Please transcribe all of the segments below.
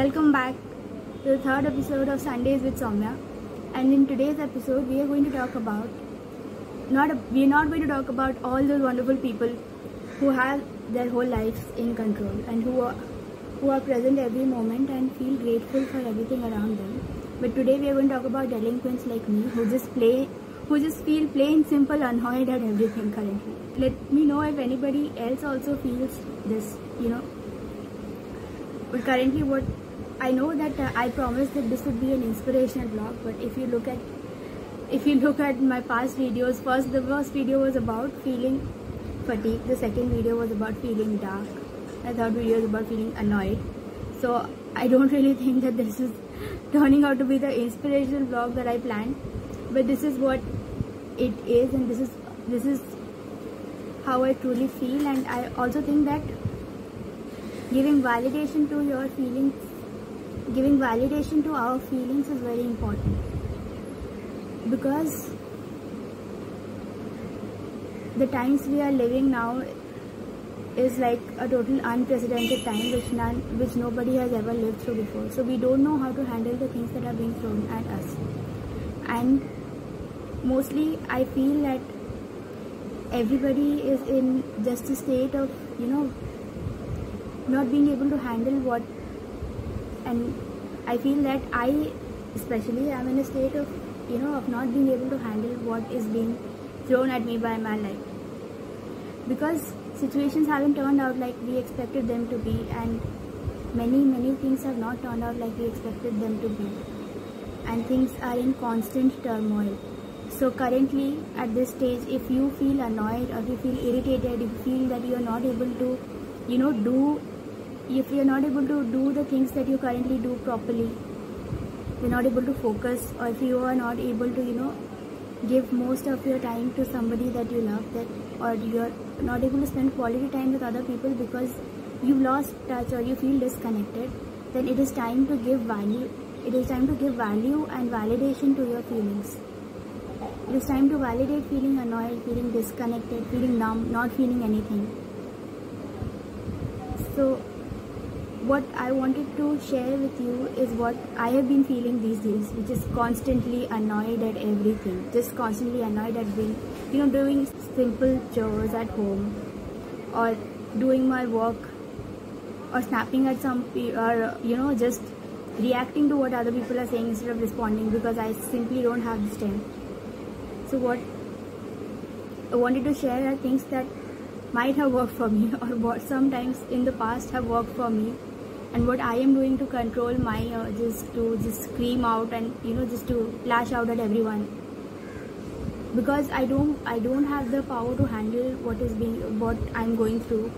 Welcome back to the third episode of Sundays with Soumya. And in today's episode, we are going to talk about we are not going to talk about all those wonderful people who have their whole lives in control and who are present every moment and feel grateful for everything around them. But today we are going to talk about delinquents like me who just feel plain simple annoyed at everything currently. Let me know if anybody else also feels this, But currently what I know that I promised that this would be an inspirational vlog, but if you look at my past videos, the first video was about feeling fatigue, the second video was about feeling dark, the third video was about feeling annoyed. So I don't really think that this is turning out to be the inspirational vlog that I planned, but this is what it is, and this is how I truly feel. And I also think that giving validation to your feelings, giving validation to our feelings is very important, because the times we are living now is like a total unprecedented time which nobody has ever lived through before. So we don't know how to handle the things that are being thrown at us, and mostly I feel that everybody is in just a state of not being able to handle what, and I feel that I especially am in a state of of not being able to handle what is being thrown at me by my life, because situations haven't turned out like we expected them to be, and many things have not turned out like we expected them to be, and things are in constant turmoil. So currently at this stage, if you feel annoyed or if you feel irritated, if you feel that you are not able to if you're not able to do the things that you currently do properly, you're not able to focus, or if you are not able to give most of your time to somebody that you love, or you're not able to spend quality time with other people because you've lost touch or you feel disconnected, then it is time to give value. It is time to give value and validation to your feelings. It is time to validate feeling annoyed, feeling disconnected, feeling numb, not feeling anything. So what I wanted to share with you is what I have been feeling these days, which is constantly annoyed at everything. Just constantly annoyed at being, doing simple chores at home, or doing my work, or snapping at some people, or just reacting to what other people are saying instead of responding, because I simply don't have the strength. So what I wanted to share are things that might have worked for me, or what sometimes in the past have worked for me, and what I am doing to control my urges to just scream out and just to lash out at everyone, because I don't have the power to handle what I'm going through,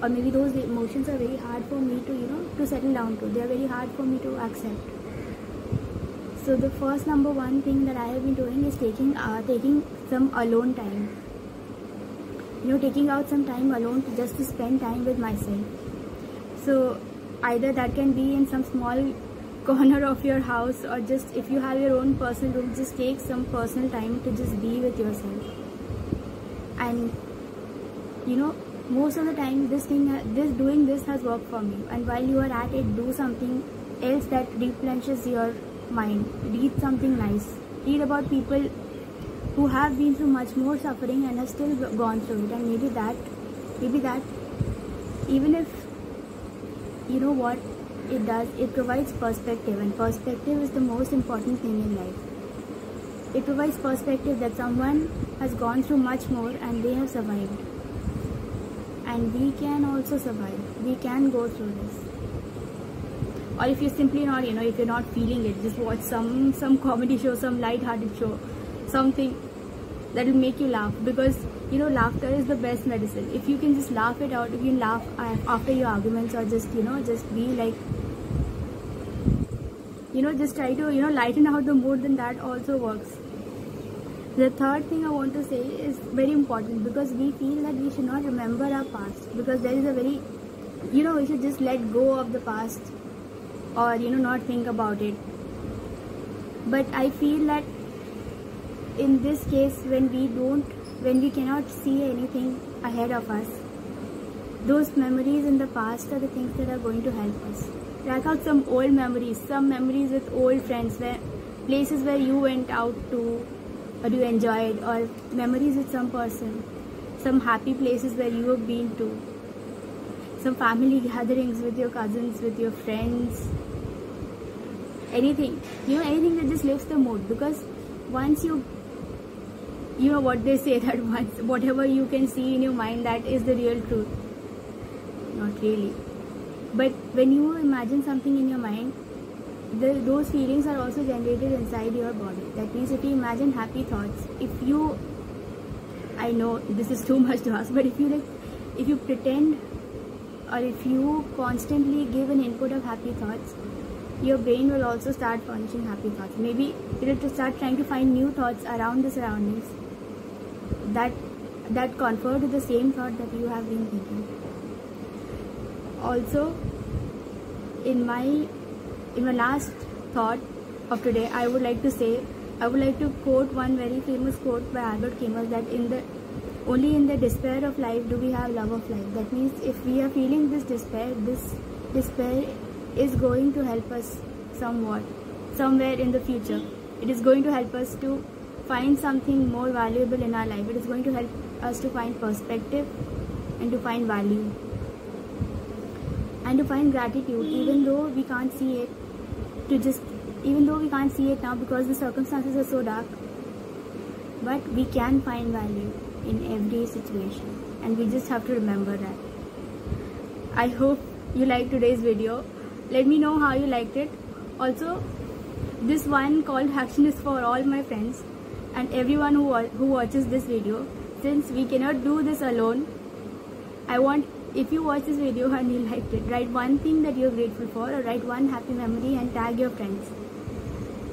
or maybe those emotions are very hard for me to settle down to. They are very hard for me to accept. So the first number one thing that I have been doing is taking some alone time. Taking out some time alone just to spend time with myself. So either that can be in some small corner of your house, or just if you have your own personal room, just take some personal time to just be with yourself. And most of the time doing this has worked for me. And while you are at it, do something else that replenishes your mind. Read something nice. Read about people who have been through much more suffering and have still gone through it, and maybe that even if what it does, it provides perspective, and perspective is the most important thing in life. It provides perspective that someone has gone through much more and they have survived, and we can also survive. We can go through this. Or if you're simply not, if you're not feeling it, just watch some comedy show, some light-hearted show, something that will make you laugh, because laughter is the best medicine. If you can just laugh it out, if you can laugh after your arguments, or just just be like just try to lighten out the mood, then that also works. The third thing I want to say is very important, because we feel that we should not remember our past, because there is a very we should just let go of the past, or not think about it. But I feel that in this case, when we cannot see anything ahead of us, those memories in the past are the things that are going to help us. Track out some old memories, some memories with old friends, where places where you went out to or you enjoyed, or memories with some person, some happy places where you have been to, some family gatherings with your cousins, with your friends, anything, anything that just lifts the mood. Because once you know what they say, that once whatever you can see in your mind, that is the real truth. Not really, but when you imagine something in your mind, those feelings are also generated inside your body. That means if you imagine happy thoughts, I know this is too much to ask, but if you pretend, or if you constantly give an input of happy thoughts, your brain will also start furnishing happy thoughts. Maybe it will start trying to find new thoughts around the surroundings that confer to the same thought that you have been thinking. Also, in my last thought of today, I would like to quote one very famous quote by Albert Camus, that only in the despair of life do we have love of life. That means if we are feeling this despair is going to help us somewhere in the future. It is going to help us to find something more valuable in our life. It is going to help us to find perspective and to find value and to find gratitude, even though we can't see it. Even though we can't see it now because the circumstances are so dark, but we can find value in every situation, and we just have to remember that. I hope you liked today's video. Let me know how you liked it. Also, this one call to action is for all my friends and everyone who watches this video. Since we cannot do this alone, if you watch this video and you liked it, write one thing that you're grateful for, or write one happy memory and tag your friends.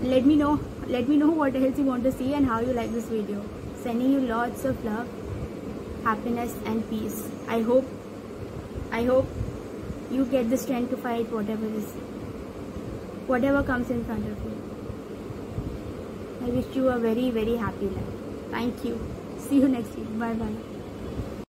Let me know what else you want to see and how you like this video. Sending you lots of love, happiness and peace. I hope you get the strength to fight whatever comes in front of you. I wish you a very, very happy life. Thank you. See you next week. Bye bye.